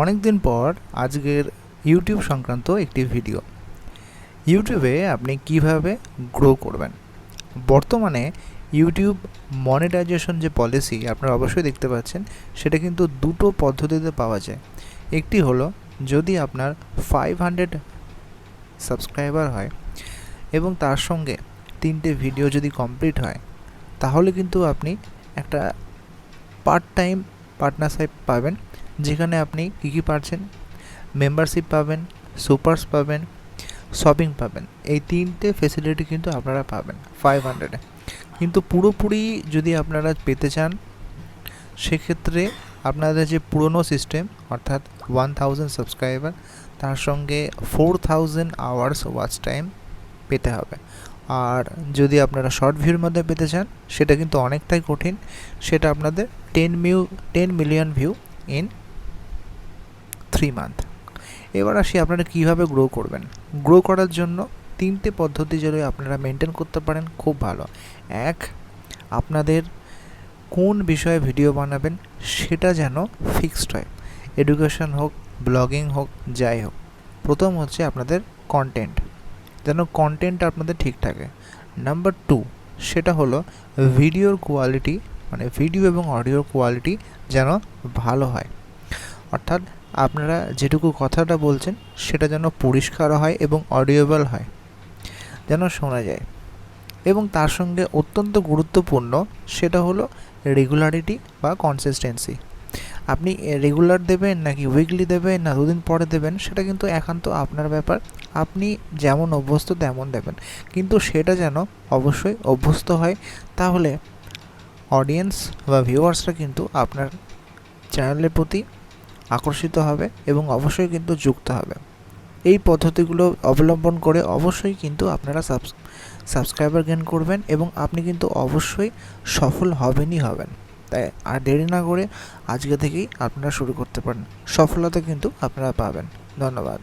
অনেক দিন পর আজকের ইউটিউব সংক্রান্ত একটি ভিডিও। ইউটিউবে আপনি কিভাবে গ্রো করবেন। বর্তমানে ইউটিউব মনিটাইজেশন যে পলিসি আপনারা অবশ্যই দেখতে পাচ্ছেন, সেটা কিন্তু দুটো পদ্ধতিতে পাওয়া যায়। একটি হলো যদি আপনার 500 সাবস্ক্রাইবার হয় এবং তার সঙ্গে 3টে ভিডিও যদি কমপ্লিট হয়, তাহলে কিন্তু আপনি একটা পার্ট টাইম পার্টনারশিপ পাবেন, যেখানে আপনি কী পাচ্ছেন, মেম্বারশিপ পাবেন, সুপারস পাবেন, শপিং পাবেন। এই 3টে ফেসিলিটি কিন্তু আপনারা পাবেন 500-এ। কিন্তু পুরোপুরি যদি আপনারা পেতে চান, সেক্ষেত্রে আপনাদের যে পুরনো সিস্টেম অর্থাৎ 1000 সাবস্ক্রাইবার, তার সঙ্গে 4000 আওয়ার্স ওয়াচ টাইম পেতে হবে। আর যদি আপনারা শর্ট ভিউর মধ্যে পেতে চান, সেটা কিন্তু অনেকটাই কঠিন। সেটা আপনাদের 10 মিলিয়ন ভিউ ইন 3 মান্থ। এবার আসি আপনারা কীভাবে গ্রো করবেন। গ্রো করার জন্য 3টে পদ্ধতি যদি আপনারা মেনটেন করতে পারেন, খুব ভালো। এক, আপনাদের কোন বিষয়ে ভিডিও বানাবেন সেটা যেন ফিক্সড হয়, এডুকেশন হোক, ব্লগিং হোক, যাই হোক। প্রথম হচ্ছে আপনাদের কন্টেন্ট, যেন কন্টেন্ট আপনাদের ঠিক থাকে। নাম্বার 2, সেটা হলো ভিডিওর কোয়ালিটি, মানে ভিডিও এবং অডিওর কোয়ালিটি যেন ভালো হয়। অর্থাৎ আপনারা যেটুকু কথাটা বলছেন সেটা যেন পরিষ্কার হয় এবং অডিওবল হয়, যেন শোনা যায়। এবং তার সঙ্গে অত্যন্ত গুরুত্বপূর্ণ সেটা হলো রেগুলারিটি বা কনসিস্টেন্সি। আপনি রেগুলার দেবেন নাকি উইকলি দেবেন না 2 দিন পরে দেবেন, সেটা কিন্তু একান্ত আপনার ব্যাপার। আপনি যেমন অভ্যস্ত তেমন দেবেন, কিন্তু সেটা যেন অবশ্যই অভ্যস্ত হয়। তাহলে অডিয়েন্স বা ভিউয়ার্সরা কিন্তু আপনার চ্যানেলের প্রতি আকর্ষিত হবে এবং অবশ্যই কিন্তু যুক্ত হবে। এই পদ্ধতিগুলো অবলম্বন করে অবশ্যই কিন্তু আপনারা সাবস্ক্রাইবার গেইন করবেন এবং আপনি কিন্তু অবশ্যই সফল হবেনই হবেন। তাই আর দেরি না করে আজকে থেকেই আপনারা শুরু করতে পারেন, সফলতা কিন্তু আপনারা পাবেন। ধন্যবাদ।